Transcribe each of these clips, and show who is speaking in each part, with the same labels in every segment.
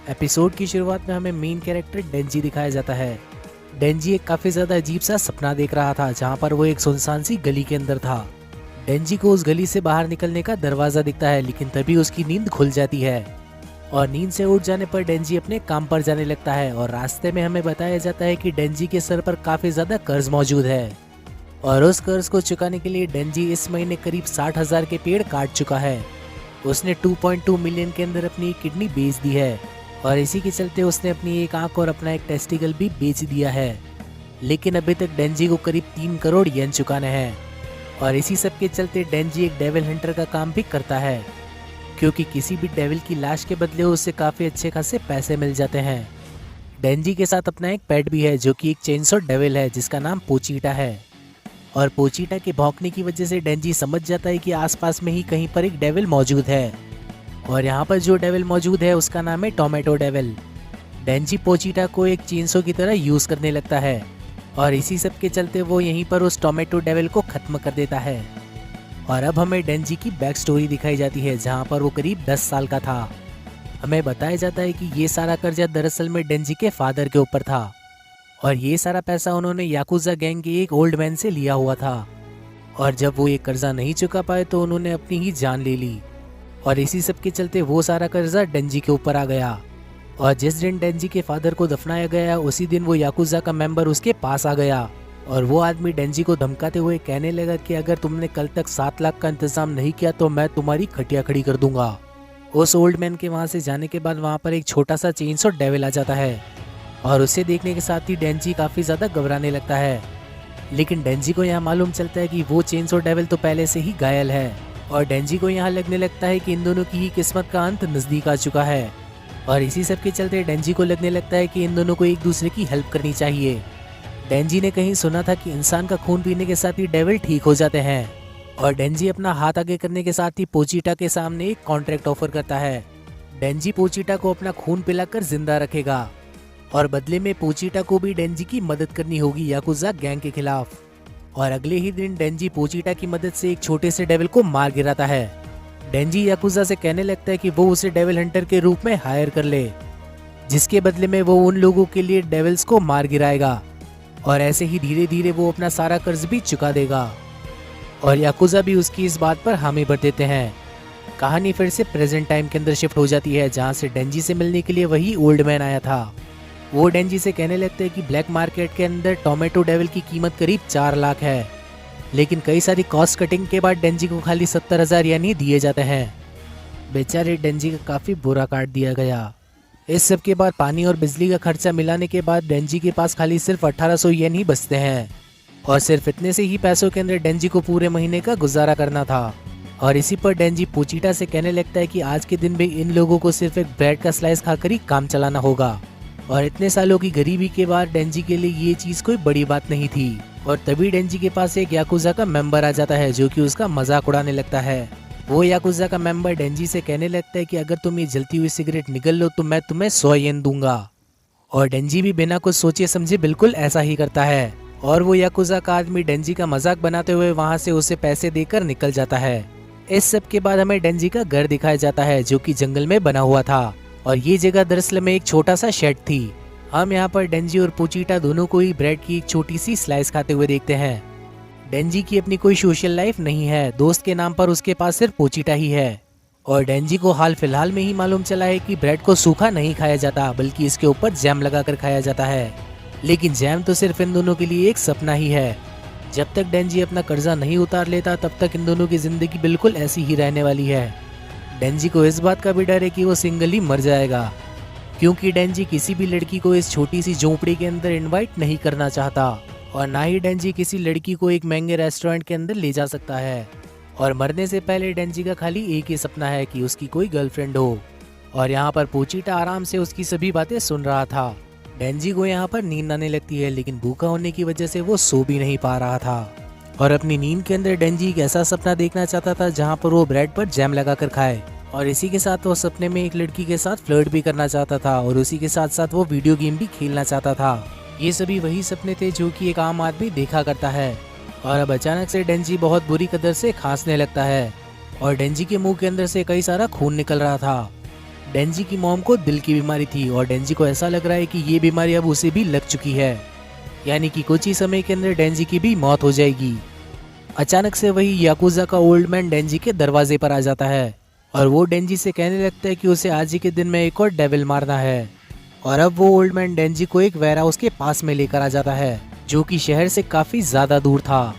Speaker 1: Episode की शुरुआत में हमें मेन कैरेक्टर डेंजी दिखाया जाता है। डेंजी एक काफी ज्यादा अजीब सा सपना देख रहा था, जहाँ पर वो एक सुनसान सी गली के अंदर था। डेंजी को उस गली से बाहर निकलने का दरवाजा दिखता है, लेकिन तभी उसकी नींद खुल जाती है और नींद से उठ जाने पर डेंजी अपने काम पर जाने लगता है। और रास्ते में हमें बताया जाता है कि डेंजी के सर पर काफी ज्यादा कर्ज मौजूद है और उस कर्ज को चुकाने के लिए डेंजी इस महीने करीब 60,000 के पेड़ काट चुका है। उसने 2.2 मिलियन के अंदर अपनी किडनी बेच दी है और इसी के चलते उसने अपनी एक आंख और अपना एक टेस्टिकल भी बेच दिया है। लेकिन अभी तक डेंजी को करीब 3 करोड़ येन चुकाने हैं और इसी सब के चलते डेंजी एक डेविल हंटर का काम भी करता है, क्योंकि किसी भी डेविल की लाश के बदले उससे काफी अच्छे खासे पैसे मिल जाते हैं। डेंजी के साथ अपना एक पेट भी है जो कि एक चेनसॉ डेविल है, जिसका नाम पोचीटा है। और पोचीटा के भौंकने की वजह से डेंजी समझ जाता है कि आसपास में ही कहीं पर एक डेविल मौजूद है और यहाँ पर जो डेविल मौजूद है उसका नाम है टोमेटो डेविल। डेंजी पोचीटा को एक चेनसॉ की तरह यूज करने लगता है और इसी सब के चलते वो यहीं पर उस टोमेटो डेविल को खत्म कर देता है। और अब हमें डेंजी की बैक स्टोरी दिखाई जाती है, जहाँ पर वो करीब 10 साल का था। हमें बताया जाता है कि ये सारा कर्जा दरअसल में डेंजी के फादर के ऊपर था और ये सारा पैसा उन्होंने याकुजा गैंग के एक ओल्ड मैन से लिया हुआ था। और जब वो ये कर्जा नहीं चुका पाए तो उन्होंने अपनी ही जान ले ली और इसी सब के चलते वो सारा कर्जा डेंजी के ऊपर आ गया। और जिस दिन डेंजी के फादर को दफनाया गया उसी दिन वो याकुजा का मेंबर उसके पास आ गया और वो आदमी डेंजी को धमकाते हुए कहने लगा कि अगर तुमने कल तक 7 लाख का इंतजाम नहीं किया तो मैं तुम्हारी खटिया खड़ी कर दूंगा। उस ओल्ड मैन के वहां से जाने के बाद वहां पर एक छोटा सा चेनसॉ डेविल आ जाता है और उसे देखने के साथ ही डेंजी काफी ज्यादा घबराने लगता है। लेकिन डेंजी को यहाँ मालूम चलता है कि वो चेनसॉ डेविल तो पहले से ही घायल है और डेंजी को यहाँ लगने लगता है कि इन दोनों की ही किस्मत का अंत नजदीक आ चुका है। और इसी सब के चलते डेंजी को लगने लगता है कि इन दोनों को एक दूसरे की हेल्प करनी चाहिए। डेंजी ने कहीं सुना था कि इंसान का खून पीने के साथ ही डेविल ठीक हो जाते हैं और डेंजी अपना हाथ आगे करने के साथ ही पोचीटा के सामने एक कॉन्ट्रैक्ट ऑफर करता है। डेंजी पोचीटा को अपना खून पिलाकर जिंदा रखेगा और बदले में पोचीटा को भी डेंजी की मदद करनी होगी याकुजा गैंग के खिलाफ। और अगले ही दिन डेंजी पोचीटा की मदद से एक छोटे से डेविल को मार गिराता है। डेंजी याकुजा से कहने लगता है कि वो उसे डेविल हंटर के रूप में हायर कर ले, जिसके बदले में वो उन लोगों के लिए डेविल्स को मार गिराएगा और ऐसे ही धीरे धीरे वो अपना सारा कर्ज भी चुका देगा। और याकुजा भी उसकी इस बात पर हामी भर देते हैं। कहानी फिर से प्रेजेंट टाइम के अंदर शिफ्ट हो जाती है, जहाँ से डेंजी से मिलने के लिए वही ओल्ड मैन आया था। वो डेंजी से कहने लगते हैं कि ब्लैक मार्केट के अंदर टोमेटो डेविल की कीमत करीब 4 लाख है, लेकिन कई सारी कॉस्ट कटिंग के बाद डेंजी को खाली 70,000 यानी दिए जाते हैं। बेचारे डेंजी का काफी बुरा काट दिया गया। इस सब के बाद पानी और बिजली का खर्चा मिलाने के बाद डेंजी के पास खाली सिर्फ 1800 येन ही बचते हैं और सिर्फ इतने से ही पैसों के अंदर डेंजी को पूरे महीने का गुजारा करना था। और इसी पर डेंजी पोचीटा से कहने लगता है कि आज के दिन भी इन लोगों को सिर्फ एक ब्रेड का स्लाइस खाकर ही काम चलाना होगा। और इतने सालों की गरीबी के बाद डेंजी के लिए ये चीज कोई बड़ी बात नहीं थी। और तभी डेंजी के पास एक याकुजा का मेंबर आ जाता है जो कि उसका मजाक उड़ाने लगता है। वो याकुजा का मेंबर डेंजी से कहने लगता है कि अगर तुम ये जलती हुई सिगरेट निगल लो तो मैं तुम्हें 100 येन दूंगा। और डेंजी भी बिना कुछ सोचे समझे बिल्कुल ऐसा ही करता है और वो याकुजा का आदमी डेंजी का मजाक बनाते हुए वहाँ से उसे पैसे देकर निकल जाता है। इस सब के बाद हमें डेंजी का घर दिखाया जाता है जो कि जंगल में बना हुआ था और ये जगह दरअसल में एक छोटा सा शेड थी। हम यहाँ पर डेंजी और पोचीटा दोनों को ही ब्रेड की एक छोटी सी स्लाइस खाते हुए देखते हैं। डेंजी की अपनी कोई सोशल लाइफ नहीं है, दोस्त के नाम पर उसके पास सिर्फ पोचीटा ही है। और डेंजी को हाल फिलहाल में ही मालूम चला है कि ब्रेड को सूखा नहीं खाया जाता बल्कि इसके ऊपर जैम लगाकर खाया जाता है। लेकिन जैम तो सिर्फ इन दोनों के लिए एक सपना ही है। जब तक डेंजी अपना कर्जा नहीं उतार लेता तब तक इन दोनों की जिंदगी बिल्कुल ऐसी ही रहने वाली है। डेंजी को इस बात का भी डर है कि वो सिंगल ही मर जाएगा, क्योंकि डेंजी किसी भी लड़की को इस छोटी सी झोंपड़ी के अंदर इनवाइट नहीं करना चाहता और ना ही डेंजी किसी लड़की को एक महंगे रेस्टोरेंट के अंदर ले जा सकता है। और मरने से पहले डेंजी का खाली एक ही सपना है कि उसकी कोई गर्लफ्रेंड हो। और यहाँ पर पोचीटा आराम से उसकी सभी बातें सुन रहा था। डेंजी को यहाँ पर नींद आने लगती है, लेकिन भूखा होने की वजह से वो सो भी नहीं पा रहा था। और अपनी नींद के अंदर डेंजी एक ऐसा सपना देखना चाहता था जहाँ पर वो ब्रेड पर जैम लगाकर खाए और इसी के साथ वो सपने में एक लड़की के साथ फ्लर्ट भी करना चाहता था और उसी के साथ साथ वो वीडियो गेम भी खेलना चाहता था। ये सभी वही सपने थे जो कि एक आम आदमी देखा करता है। और अब अचानक से डेंजी बहुत बुरी कदर से खांसने लगता है और डेंजी के मुंह के अंदर से कई सारा खून निकल रहा था। डेंजी की मॉम को दिल की बीमारी थी और डेंजी को ऐसा लग रहा है कि ये बीमारी अब उसे भी लग चुकी है, यानी कि कुछ ही समय के अंदर डेंजी की भी मौत हो जाएगी। अचानक से वही याकुजा का ओल्ड मैन डेंजी के दरवाजे पर आ जाता है और वो डेंजी से कहने लगता है कि उसे आज ही के दिन में एक और डेविल मारना है। और अब वो ओल्ड मैन डेंजी को एक वेयर हाउस के पास में लेकर आ जाता है जो कि शहर से काफी ज्यादा दूर था।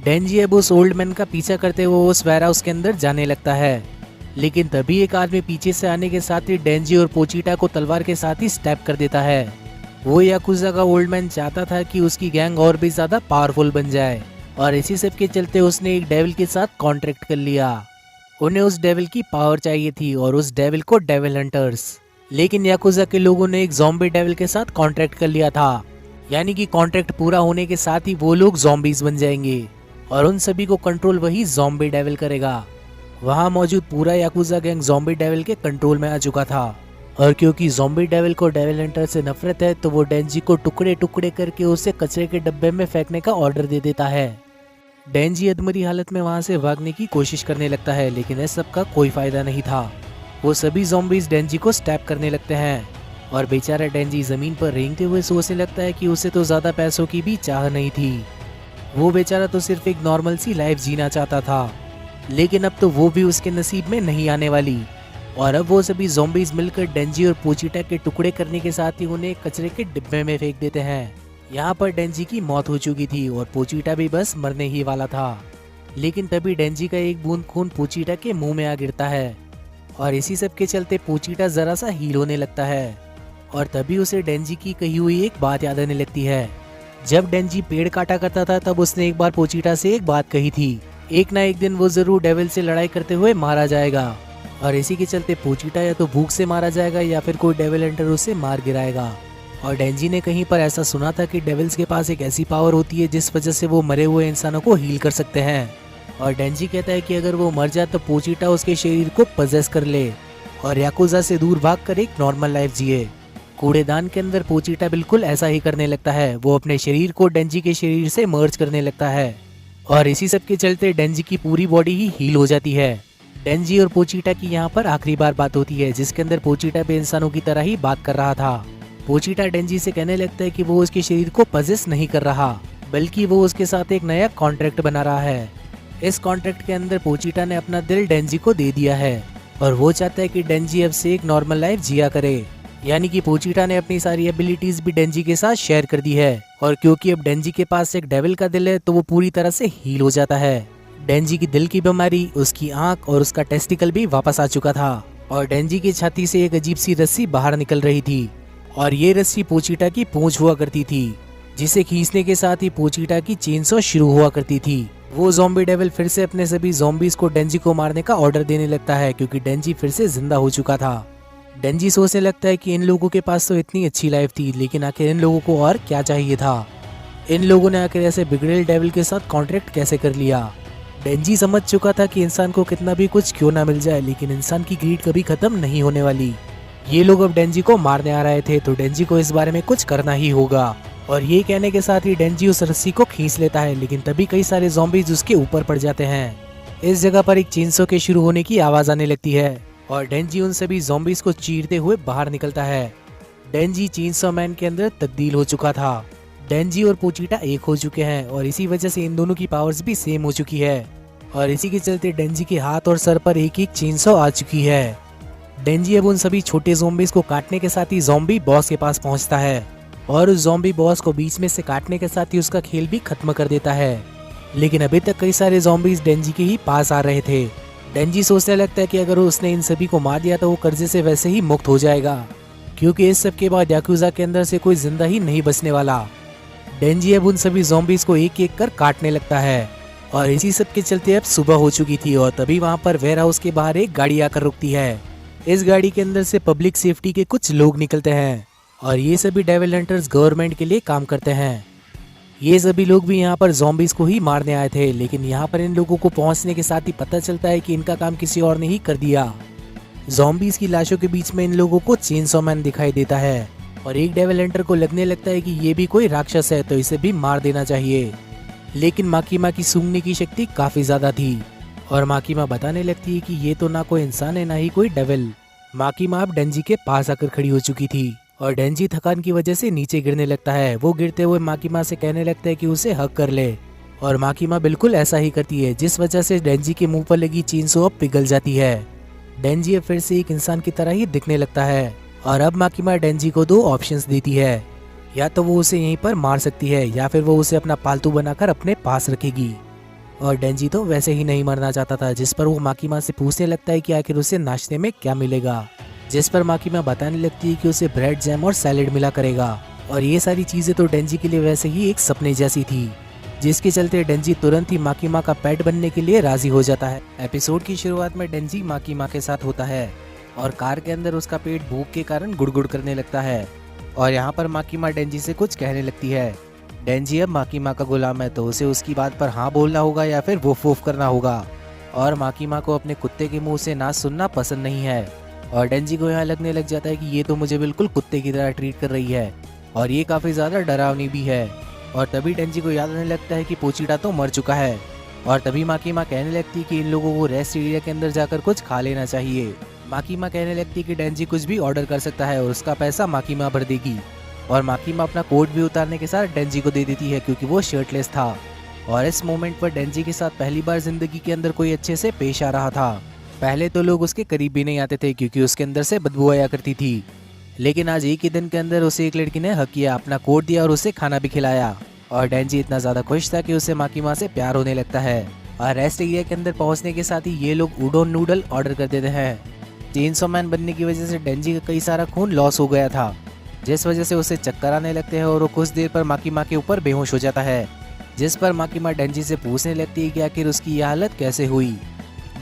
Speaker 1: डेंजी अब उस ओल्ड मैन का पीछा करते हुए उस वेयर हाउस के अंदर जाने लगता है, लेकिन तभी एक आदमी पीछे से आने के साथ ही डेंजी और पोचीटा को तलवार के साथ ही स्टैप कर देता है। वो याकुजा का ओल्ड मैन चाहता था कि उसकी गैंग और भी ज्यादा पावरफुल बन जाए और इसी सब के चलते उसने एक डेविल के साथ कॉन्ट्रैक्ट कर लिया। उन्हें उस डेविल की पावर चाहिए थी और उस डेविल को डेविल हंटर्स, लेकिन याकुजा के लोगों ने एक ज़ॉम्बी डेविल के साथ कॉन्ट्रैक्ट कर लिया था, यानी कि कॉन्ट्रैक्ट पूरा होने के साथ ही वो लोग ज़ॉम्बीज बन जाएंगे और उन सभी को कंट्रोल वही ज़ॉम्बी डेविल करेगा। वहाँ मौजूद पूरा याकुजा गैंग ज़ॉम्बी डेविल के कंट्रोल में आ चुका था और क्योंकि ज़ॉम्बी डेविल को डेविल हंटर से नफरत है तो वो डेंजी को टुकड़े टुकड़े करके उसे कचरे के डब्बे में फेंकने का ऑर्डर दे देता है। डेंजी अधमरी हालत में वहाँ से भागने की कोशिश करने लगता है, लेकिन इस सब का कोई फायदा नहीं था। वो सभी ज़ॉम्बीज डेंजी को स्टैप करने लगते हैं और बेचारा डेंजी जमीन पर रेंगते हुए सोचने लगता है कि उसे तो ज्यादा पैसों की भी चाह नहीं थी। वो बेचारा तो सिर्फ एक नॉर्मल सी लाइफ जीना चाहता था, लेकिन अब तो वो भी उसके नसीब में नहीं आने वाली। और अब वो सभी ज़ॉम्बीज मिलकर डेंजी और पोचीटा के टुकड़े करने के साथ ही उन्हें कचरे के डिब्बे में फेंक देते हैं। यहाँ पर डेंजी की मौत हो चुकी थी और पोचीटा भी बस मरने ही वाला था, लेकिन तभी डेंजी का एक बूंद खून पोचीटा के मुंह में आ गिरता है और इसी सब के चलते पोचीटा जरा सा हील होने लगता है। और तभी उसे डेंजी की कही हुई एक बात याद आने लगती है। जब डेंजी पेड़ काटा करता था तब उसने एक बार पोचीटा से एक बात कही थी, एक ना एक दिन वो जरूर डेविल से लड़ाई करते हुए मारा जाएगा। और इसी के चलते पोचीटा या तो भूख से मारा जाएगा या फिर कोई डेविल हंटर उसे मार गिराएगा। और डेंजी ने कहीं पर ऐसा सुना था कि डेविल्स के पास एक ऐसी पावर होती है जिस वजह से वो मरे हुए इंसानों को हील कर सकते हैं। और डेंजी कहता है कि अगर वो मर जाए तो पोचीटा उसके शरीर को पजेस कर ले और याकुजा से दूर भागकर एक नॉर्मल लाइफ जिए। कूड़ेदान के अंदर पोचीटा बिल्कुल ऐसा ही करने लगता है, वो अपने शरीर को डेंजी के शरीर से मर्ज करने लगता है और इसी सब के चलते डेंजी की पूरी बॉडी ही हील हो जाती है। डेंजी और पोचीटा की यहाँ पर आखिरी बार बात होती है जिसके अंदर पोचीटा भी इंसानों की तरह ही बात कर रहा था। पोचीटा डेंजी से कहने लगता है कि वो उसके शरीर को पजेस नहीं कर रहा, बल्कि वो उसके साथ एक नया कॉन्ट्रैक्ट बना रहा है। इस कॉन्ट्रैक्ट के अंदर पोचीटा ने अपना दिल डेंजी को दे दिया है और वो चाहता है कि डेंजी अब से एक नॉर्मल लाइफ जिया करे, यानी कि पोचीटा ने अपनी सारी एबिलिटीज भी डेंजी के साथ शेयर कर दी है। और क्योंकि अब डेंजी के पास एक डेविल का दिल है तो वो पूरी तरह से हील हो जाता है। डेंजी की दिल की बीमारी, उसकी आंख और उसका टेस्टिकल भी वापस आ चुका था और डेंजी की छाती से एक अजीब सी रस्सी बाहर निकल रही थी और ये रस्सी पोचीटा की पूंछ हुआ करती थी, जिसे खींचने के साथ ही पोचीटा की चेनसॉ शुरू हुआ करती थी। वो ज़ॉम्बी डेविल फिर से अपने सभी ज़ॉम्बीज को डेंजी को मारने का ऑर्डर देने लगता है क्योंकि डेंजी फिर से जिंदा हो चुका था। डेंजी सोचने लगता है कि इन लोगों के पास तो इतनी अच्छी लाइफ थी, लेकिन आखिर इन लोगों को और क्या चाहिए था। इन लोगों ने आखिर ऐसे बिगड़ेल डेविल के साथ कॉन्ट्रैक्ट कैसे कर लिया। डेंजी समझ चुका था कि इंसान को कितना भी कुछ क्यों ना मिल जाए, लेकिन इंसान की ग्रीड कभी खत्म नहीं होने वाली। ये लोग अब डेंजी को मारने आ रहे थे तो डेंजी को इस बारे में कुछ करना ही होगा। और ये कहने के साथ ही डेंजी उस रस्सी को खींच लेता है, लेकिन तभी कई सारे ज़ॉम्बीज उसके ऊपर पड़ जाते हैं। इस जगह पर एक चेनसॉ के शुरू होने की आवाज आने लगती है और डेंजी उन सभी ज़ॉम्बीज को चीरते हुए बाहर निकलता है। डेंजी चेनसॉ मैन के अंदर तब्दील हो चुका था। डेंजी और पोचीटा एक हो चुके हैं और इसी वजह से इन दोनों की पावर्स भी सेम हो चुकी है और इसी के चलते डेंजी के हाथ और सर पर एक एक चेनसॉ आ चुकी है। डेंजी अब उन सभी छोटे ज़ॉम्बीज को काटने के साथ ही ज़ॉम्बी बॉस के पास पहुंचता है और उस ज़ॉम्बी बॉस को बीच में से काटने के साथ ही उसका खेल भी खत्म कर देता है। लेकिन अभी तक कई सारे ज़ॉम्बीज डेंजी के ही पास आ रहे थे। डेंजी सोचने लगता है कि अगर उसने इन सभी को मार दिया तो वो कर्जे से वैसे ही मुक्त हो जाएगा, क्योंकि इस सब के बाद याकुजा के अंदर से कोई जिंदा ही नहीं बचने वाला। डेंजी अब उन सभी ज़ॉम्बीज को एक एक कर काटने लगता है और इसी सब के चलते अब सुबह हो चुकी थी और तभी वहाँ पर वेयर हाउस के बाहर एक गाड़ी आकर रुकती है। इस गाड़ी के अंदर से पब्लिक सेफ्टी के कुछ लोग निकलते हैं और ये सभी डेविल हंटर्स गवर्नमेंट के लिए काम करते हैं। ये सभी लोग भी यहाँ पर ज़ॉम्बीज को ही मारने आए थे, लेकिन यहाँ पर इन लोगों को पहुँचने के साथ ही पता चलता है कि इनका काम किसी और ने ही कर दिया। ज़ॉम्बीज की लाशों के बीच में इन लोगों को चेनसॉ मैन दिखाई देता है और एक डेविल हंटर को लगने लगता है कि ये भी कोई राक्षस है तो इसे भी मार देना चाहिए। लेकिन माकीमा की सूंघने की शक्ति काफी ज्यादा थी और माकीमा बताने लगती है कि ये तो ना कोई इंसान है ना ही कोई डेविल, माकी माँ अब डेंजी के पास आकर खड़ी हो चुकी थी और डेंजी थकान की वजह से नीचे गिरने लगता है। वो गिरते हुए माकी माँ से कहने लगता है कि उसे हक कर ले और माकी माँ बिल्कुल ऐसा ही करती है, जिस वजह से डेंजी के मुंह पर लगी चेनसो अब पिघल जाती है। डेंजी अब फिर से एक इंसान की तरह ही दिखने लगता है और अब माकी माँ डेंजी को दो ऑप्शंस देती है, या तो वो उसे यहीं पर मार सकती है या फिर वो उसे अपना पालतू बनाकर अपने पास रखेगी। और डेंजी तो वैसे ही नहीं मरना चाहता था, जिस पर वो माकी माँ से पूछने लगता है कि आखिर उसे नाश्ते में क्या मिलेगा, जिस पर माकी माँ बताने लगती है कि उसे ब्रेड जैम और सैलेड मिला करेगा। और ये सारी चीजें तो डेंजी के लिए वैसे ही एक सपने जैसी थी, जिसके चलते डेंजी तुरंत ही माकी माँ का पेट बनने के लिए राजी हो जाता है। एपिसोड की शुरुआत में डेंजी माकी माँ के साथ होता है और कार के अंदर उसका पेट भूख के कारण गुड़गुड़ करने लगता है और यहाँ पर माकी माँ डेंजी से कुछ कहने लगती है। डेंजी अब माकी माँ का गुलाम है, तो उसे उसकी बात पर हाँ बोलना होगा या फिर वूफ वूफ करना होगा। और माकी माँ को अपने कुत्ते के मुंह से ना सुनना पसंद नहीं है और डेंजी को यहाँ लगने लग जाता है कि ये तो मुझे बिल्कुल कुत्ते की तरह ट्रीट कर रही है और ये काफ़ी ज़्यादा डरावनी भी है। और तभी डेंजी को याद आने लगता है कि पोचीटा तो मर चुका है और तभी माकी माँ कहने लगती है कि इन लोगों को रेस्ट एरिया के अंदर जाकर कुछ खा लेना चाहिए। माकी माँ कहने लगती है कि डेंजी कुछ भी ऑर्डर कर सकता है और उसका पैसा माकी माँ भर देगी। और माकी माँ अपना कोट भी उतारने के साथ डेंजी को दे देती है क्योंकि वो शर्टलेस था। और इस मोमेंट पर डेंजी के साथ पहली बार जिंदगी के अंदर कोई अच्छे से पेश आ रहा था। पहले तो लोग उसके करीब भी नहीं आते थे क्योंकि उसके अंदर से बदबू आया करती थी, लेकिन आज एक ही दिन के अंदर उसे एक लड़की ने हक किया, अपना कोट दिया और उसे खाना भी खिलाया। और डेंजी इतना ज़्यादा खुश था कि उसे माकी माँ से प्यार होने लगता है। और रेस्ट एरिया के अंदर पहुँचने के साथ ही ये लोग उडोन नूडल ऑर्डर कर देते हैं। चेनसो मैन बनने की वजह से डेंजी का कई सारा खून लॉस हो गया था, जिस वजह से उसे चक्कर आने लगते हैं और वो कुछ देर पर माकी माँ के ऊपर बेहोश हो जाता है, जिस पर माकी माँ डेंजी से पूछने लगती है कि आखिर उसकी यह हालत कैसे हुई।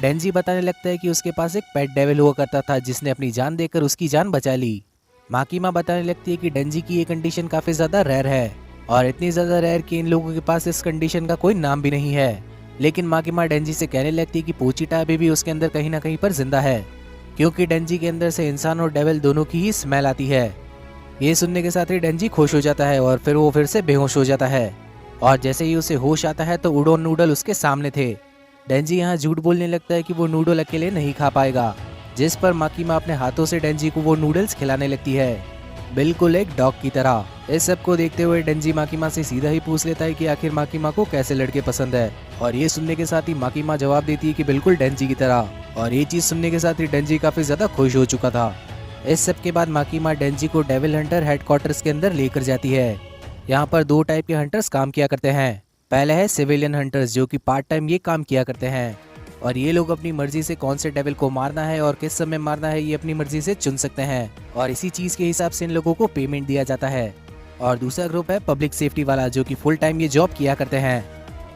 Speaker 1: डेंजी बताने लगता है कि उसके पास एक पेट डेविल हुआ करता था जिसने अपनी जान देकर उसकी जान बचा ली। माकी माँ बताने लगती है कि डेंजी की ये कंडीशन काफ़ी ज़्यादा रेयर है और इतनी ज़्यादा रेयर कि इन लोगों के पास इस कंडीशन का कोई नाम भी नहीं है। लेकिन माकी माँ डेंजी से कहने लगती है कि पोचीटा अभी भी उसके अंदर कहीं ना कहीं पर जिंदा है, क्योंकि डेंजी के अंदर से इंसान और डेविल दोनों की ही स्मेल आती है। ये सुनने के साथ ही डेंजी खुश हो जाता है और फिर वो फिर से बेहोश हो जाता है। और जैसे ही उसे होश आता है तो उडोन नूडल उसके सामने थे। डेंजी यहाँ झूठ बोलने लगता है कि वो नूडल अकेले नहीं खा पाएगा, जिस पर माकी माँ अपने हाथों से डेंजी को वो नूडल्स खिलाने लगती है, बिल्कुल एक डॉग की तरह। इस सब को देखते हुए डेंजी माकी माँ से सीधा ही पूछ लेता है कि आखिर माकी माँ को कैसे लड़के पसंद है। और ये सुनने के साथ ही माकी माँ जवाब देती है कि बिल्कुल डेंजी की तरह। और ये चीज़ सुनने के साथ ही डेंजी काफ़ी ज़्यादा खुश हो चुका था। इस सब के बाद माकी माँ डेंजी को डेविल हंटर हेडक्वार्टर्स के अंदर लेकर जाती है। यहाँ पर दो टाइप के हंटर्स काम किया करते हैं। पहले है सिविलियन हंटर्स, जो कि पार्ट टाइम ये काम किया करते हैं और ये लोग अपनी मर्जी से कौन से डेविल को मारना है और किस समय मारना है ये अपनी मर्जी से चुन सकते हैं और इसी चीज़ के हिसाब से इन लोगों को पेमेंट दिया जाता है। और दूसरा ग्रुप है पब्लिक सेफ्टी वाला, जो कि फुल टाइम ये जॉब किया करते हैं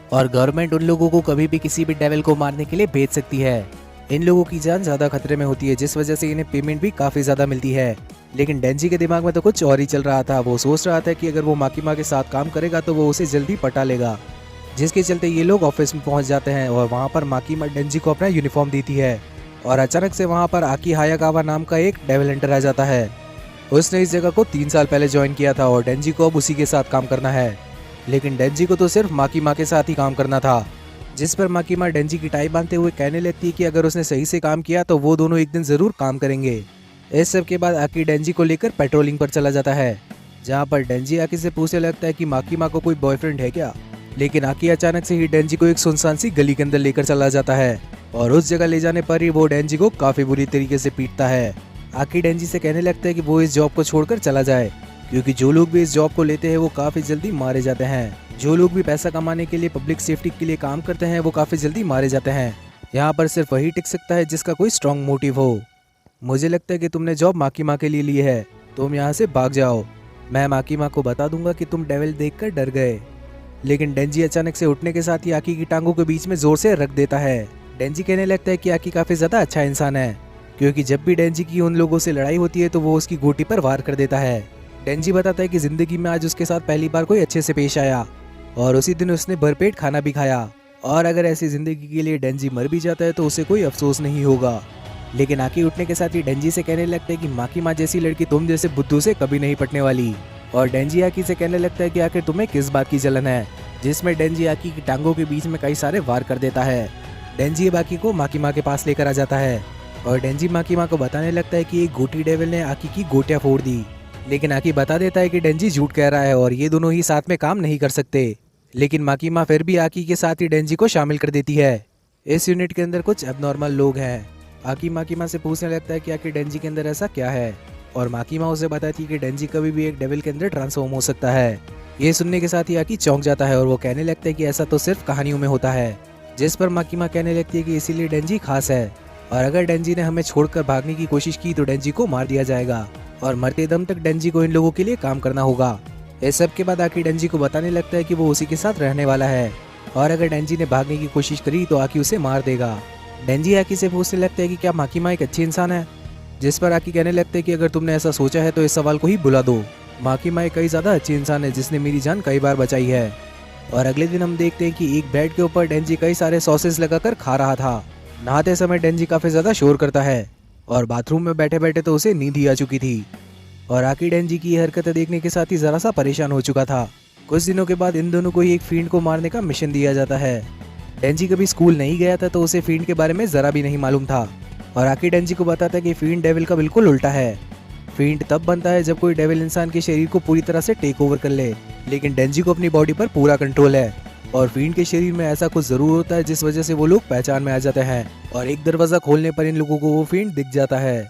Speaker 1: और गवर्नमेंट उन लोगों को कभी भी किसी भी डेविल को मारने के लिए भेज सकती है। इन लोगों की जान ज़्यादा खतरे में होती है, जिस वजह से इन्हें पेमेंट भी काफ़ी ज़्यादा मिलती है। लेकिन डेंजी के दिमाग में तो कुछ और ही चल रहा था। वो सोच रहा था कि अगर वो माकी माँ के साथ काम करेगा तो वो उसे जल्दी पटा लेगा, जिसके चलते ये लोग ऑफिस में पहुंच जाते हैं और वहाँ पर माकी माँ डेंजी को अपना यूनिफॉर्म देती है। और अचानक से वहाँ पर आकी हायाकावा नाम का एक डेविल हंटर आ जाता है। उसने इस जगह को 3 साल पहले ज्वाइन किया था और डेंजी को अब उसी के साथ काम करना है। लेकिन डेंजी को तो सिर्फ माकी माँ के साथ ही काम करना था, जिस पर माकी माँ डेंजी की टाई बांधते हुए कहने लगती है कि अगर उसने सही से काम किया तो वो दोनों एक दिन जरूर काम करेंगे। इस सब के बाद आकी डेंजी को लेकर पेट्रोलिंग पर चला जाता है, जहाँ पर डेंजी आकी से पूछने लगता है कि माकी माँ को कोई बॉयफ्रेंड है क्या। लेकिन आकी अचानक से ही डेंजी को एक सुनसान सी गली के अंदर लेकर चला जाता है और उस जगह ले जाने पर ही वो डेंजी को काफी बुरी तरीके से पीटता है। आकी डेंजी से कहने लगता है कि वो इस जॉब को छोड़कर चला जाए, क्योंकि जो लोग भी इस जॉब को लेते हैं वो काफी जल्दी मारे जाते हैं। जो लोग भी पैसा कमाने के लिए पब्लिक सेफ्टी के लिए काम करते हैं वो काफी जल्दी मारे जाते हैं। यहाँ पर सिर्फ वही टिक सकता है जिसका कोई स्ट्रॉन्ग मोटिव हो। मुझे लगता है कि तुमने जॉब माकी माँ के लिए ली है, तुम यहाँ से भाग जाओ। मैं माकी माँ को बता दूंगा कि तुम डेविल देखकर डर गए। लेकिन डेंजी अचानक से उठने के साथ ही आकी की टांगों के बीच में जोर से रख देता है। डेंजी कहने लगता है कि आकी काफी ज्यादा अच्छा इंसान है, क्योंकि जब भी डेंजी की उन लोगों से लड़ाई होती है तो वो उसकी गोटी पर वार कर देता है। डेंजी बताता है कि जिंदगी में आज उसके साथ पहली बार कोई अच्छे से पेश आया और उसी दिन उसने भरपेट खाना भी खाया, और अगर ऐसी जिंदगी के लिए डेंजी मर भी जाता है तो उसे कोई अफसोस नहीं होगा। लेकिन आकी उठने के साथ ही डेंजी से कहने लगता है कि माकी माँ जैसी लड़की तुम जैसे बुद्धू से कभी नहीं पटने वाली। और डेंजी आकी से कहने लगता है कि आखिर तुम्हें किस बात की जलन है, जिसमें डेंजी आकी की टांगों के बीच में कई सारे वार कर देता है। डेंजी आकी को माकी माँ के पास लेकर आ जाता है और डेंजी माकीमा को बताने लगता है कि एक गोटी डेविल ने आकी की गोटियां फोड़ दी, लेकिन आकी बता देता है कि डेंजी झूठ कह रहा है और ये दोनों ही साथ में काम नहीं कर सकते। लेकिन माकीमा फिर भी आकी के साथ ही डेंजी को शामिल कर देती है। इस यूनिट के अंदर कुछ एबनॉर्मल लोग हैं। आकी माकीमा से पूछने लगता है कि आखिर डेंजी के अंदर ऐसा क्या है, और माकीमा उसे बताती है कि डेंजी कभी भी एक डेविल के अंदर ट्रांसफॉर्म हो सकता है। ये सुनने के साथ ही आकी चौंक जाता है और वो कहने लगता है कि ऐसा तो सिर्फ कहानियों में होता है, जिस पर माकीमा कहने लगती है कि इसीलिए डेंजी खास है, और अगर डेंजी ने हमें छोड़कर भागने की कोशिश की तो डेंजी को मार दिया जाएगा और मरते दम तक डेंजी को इन लोगों के लिए काम करना होगा। इस सब के बाद आकी डेंजी को बताने लगता है कि वो उसी के साथ रहने वाला है, और अगर डेंजी ने भागने की कोशिश करी तो आकी उसे मार देगा। डेंजी आकी से पूछने लगता है कि क्या माकीमा एक अच्छी इंसान है, जिस पर आकी कहने लगते हैं कि अगर तुमने ऐसा सोचा है तो इस सवाल को ही भुला दो। माकीमा एक कई ज़्यादा अच्छी इंसान है जिसने मेरी जान कई बार बचाई है। और अगले दिन हम देखते हैं कि एक बेड के ऊपर डेंजी कई सारे सॉसेस लगाकर खा रहा था। नहाते समय डेंजी काफ़ी ज़्यादा शोर करता है और बाथरूम में बैठे बैठे तो उसे नींद ही आ चुकी थी। और आकी डेंजी की ये हरकतें देखने के साथ ही ज़रा सा परेशान हो चुका था। कुछ दिनों के बाद इन दोनों को ही एक फील्ड को मारने का मिशन दिया जाता है। डेंजी कभी स्कूल नहीं गया था तो उसे फील्ड के बारे में ज़रा भी नहीं मालूम था, और आकी डेंजी को बताता है कि फील्ड डेविल का बिल्कुल उल्टा है। फील्ड तब बनता है जब कोई डेविल इंसान के शरीर को पूरी तरह से टेक ओवर कर ले, लेकिन डेंजी को अपनी बॉडी पर पूरा कंट्रोल है, और फील्ड के शरीर में ऐसा कुछ जरूर होता है जिस वजह से वो लोग पहचान में आ जाते हैं, और एक दरवाजा खोलने पर इन लोगों को वो फील्ड दिख जाता है।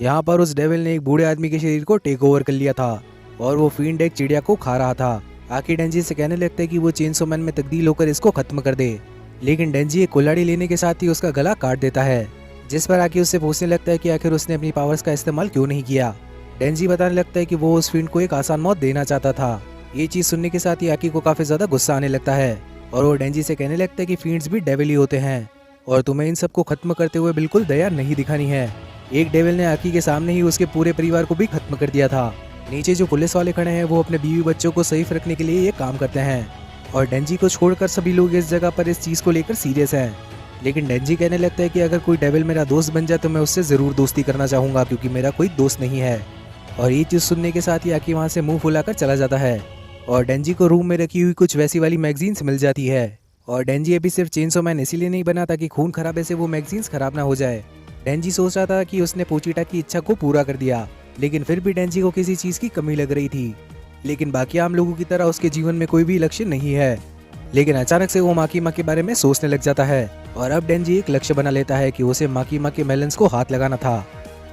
Speaker 1: यहाँ पर उस डेविल ने एक बूढ़े आदमी के शरीर को टेक ओवर कर लिया था, और वो फील्ड एक चिड़िया को खा रहा था। आकी डेंजी से कहने लगता है कि वो चेनसो मैन में तब्दील होकर इसको खत्म कर दे, लेकिन डेंजी एक कुल्हाड़ी लेने के साथ ही उसका गला काट देता है, जिस पर आकी उससे पूछने लगता है कि आखिर उसने अपनी पावर्स का इस्तेमाल क्यों नहीं किया। डेंजी बताने लगता है कि वो उस फील्ड को एक आसान मौत देना चाहता था। ये चीज़ सुनने के साथ ही आकी को काफ़ी ज़्यादा गुस्सा आने लगता है, और वो डेंजी से कहने लगता है कि फील्ड्स भी डेविल ही होते हैं, और तुम्हें इन सबको खत्म करते हुए बिल्कुल दया नहीं दिखानी है। एक डेविल ने आकी के सामने ही उसके पूरे परिवार को भी खत्म कर दिया था। नीचे जो पुलिस वाले खड़े हैं वो अपने बीवी बच्चों को सेफ रखने के लिए ये काम करते हैं, और डेंजी को छोड़कर सभी लोग इस जगह पर इस चीज़ को लेकर सीरियस हैं। लेकिन डेंजी कहने लगता है कि अगर कोई डेविल मेरा दोस्त बन जाए तो मैं उससे ज़रूर दोस्ती करना चाहूँगा, क्योंकि मेरा कोई दोस्त नहीं है। और ये चीज़ सुनने के साथ ही आकी वहाँ से मुंह फुलाकर चला जाता है, और डेंजी को रूम में रखी हुई कुछ वैसी वाली मैगजीन्स मिल जाती है। और डेंजी अभी सिर्फ चेनसो मैन इसीलिए नहीं बना ताकि खून खराबे से वो मैगजीन्स खराब ना हो जाए। डेंजी सोच रहा था कि उसने पोचीटा की इच्छा को पूरा कर दिया, लेकिन फिर भी डेंजी को किसी चीज़ की कमी लग रही थी। लेकिन बाकी आम लोगों की तरह उसके जीवन में कोई भी लक्ष्य नहीं है। लेकिन अचानक से वो माकीमा के बारे में सोचने लग जाता है, और अब डेंजी एक लक्ष्य बना लेता है कि उसे माकीमा के मेलन्स को हाथ लगाना था।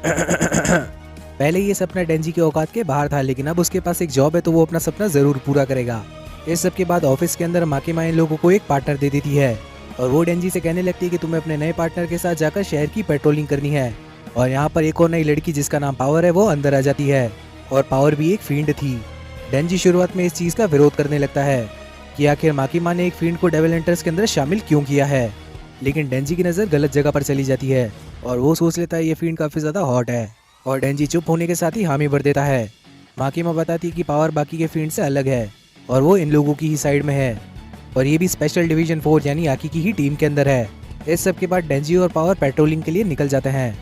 Speaker 1: पहले ये सपना डेंजी के औकात के बाहर था, लेकिन अब उसके पास एक जॉब है तो वो अपना सपना जरूर पूरा करेगा। इस सब के बाद ऑफिस के अंदर माकीमा इन लोगों को एक पार्टनर दे देती है, और वो डेंजी से कहने लगती है कि तुम्हें अपने नए पार्टनर के साथ जाकर शहर की पेट्रोलिंग करनी है। और यहाँ पर एक और नई लड़की जिसका नाम पावर है वो अंदर आ जाती है, और पावर भी एक फील्ड थी। डेंजी शुरुआत में इस चीज़ का विरोध करने लगता है कि आखिर माकीमा ने एक फील्ड को डेविल हंटर्स के अंदर शामिल क्यों किया है, लेकिन डेंजी की नज़र गलत जगह पर चली जाती है, और वो सोच लेता है ये फील्ड काफ़ी ज़्यादा हॉट है, और डेंजी चुप होने के साथ ही हामी भर देता है। माकीमा बताती है कि पावर बाकी के फील्ड से अलग है, और वो इन लोगों की ही साइड में है, और ये भी स्पेशल डिवीजन 4 यानी आकी की ही टीम के अंदर है। इस सब के बाद डेंजी और पावर पेट्रोलिंग के लिए निकल जाते हैं।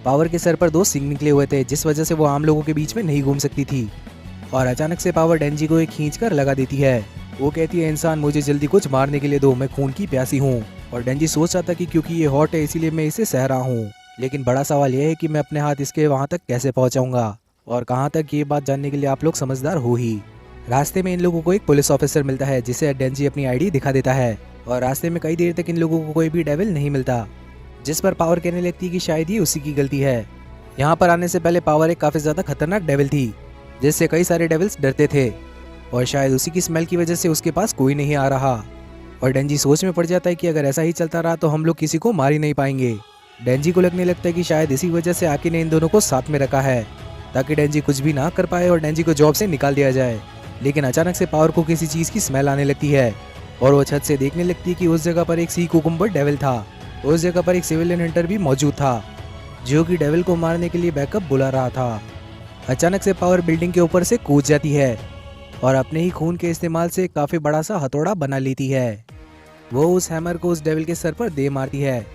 Speaker 1: पावर के सर पर 2 सिंग निकले हुए थे, जिस वजह से वो आम लोगों के बीच में नहीं घूम सकती थी, और अचानक से पावर डेंजी को एक खींच कर लगा देती है। वो कहती है इंसान मुझे जल्दी कुछ मारने के लिए दो, मैं खून की प्यासी हूँ। और डेंजी सोच रहा था कि क्योंकि ये हॉट है इसीलिए मैं इसे सह रहा हूँ, लेकिन बड़ा सवाल यह है कि मैं अपने हाथ इसके वहाँ तक कैसे पहुँचाऊँगा, और कहाँ तक, ये बात जानने के लिए आप लोग समझदार हो ही। रास्ते में इन लोगों को एक पुलिस ऑफिसर मिलता है जिसे डेंजी अपनी आईडी दिखा देता है, और रास्ते में कई देर तक इन लोगों को कोई भी डेविल नहीं मिलता, जिस पर पावर कहने लगती है कि शायद ये उसी की गलती है। यहाँ पर आने से पहले पावर एक काफ़ी ज़्यादा खतरनाक डेविल थी जिससे कई सारे डेविल्स डरते थे, और शायद उसी की स्मेल की वजह से उसके पास कोई नहीं आ रहा। और डेंजी सोच में पड़ जाता है कि अगर ऐसा ही चलता रहा तो हम लोग किसी को मार ही नहीं पाएंगे। डेंजी को लगने लगता है कि शायद इसी वजह से आकी ने इन दोनों को साथ में रखा है ताकि डेंजी कुछ भी ना कर पाए और डेंजी को जॉब से निकाल दिया जाए। लेकिन अचानक से पावर को किसी चीज़ की स्मेल आने लगती है, और वो छत से देखने लगती है कि उस जगह पर एक सी कुकुम्बर डेविल था। उस जगह पर एक सिविलियन हंटर भी मौजूद था जो कि डेविल को मारने के लिए बैकअप बुला रहा था। अचानक से पावर बिल्डिंग के ऊपर से कूद जाती है और अपने ही खून के इस्तेमाल से काफ़ी बड़ा सा हथौड़ा बना लेती है। वो उस हैमर को उस डेविल के सर पर दे मारती है,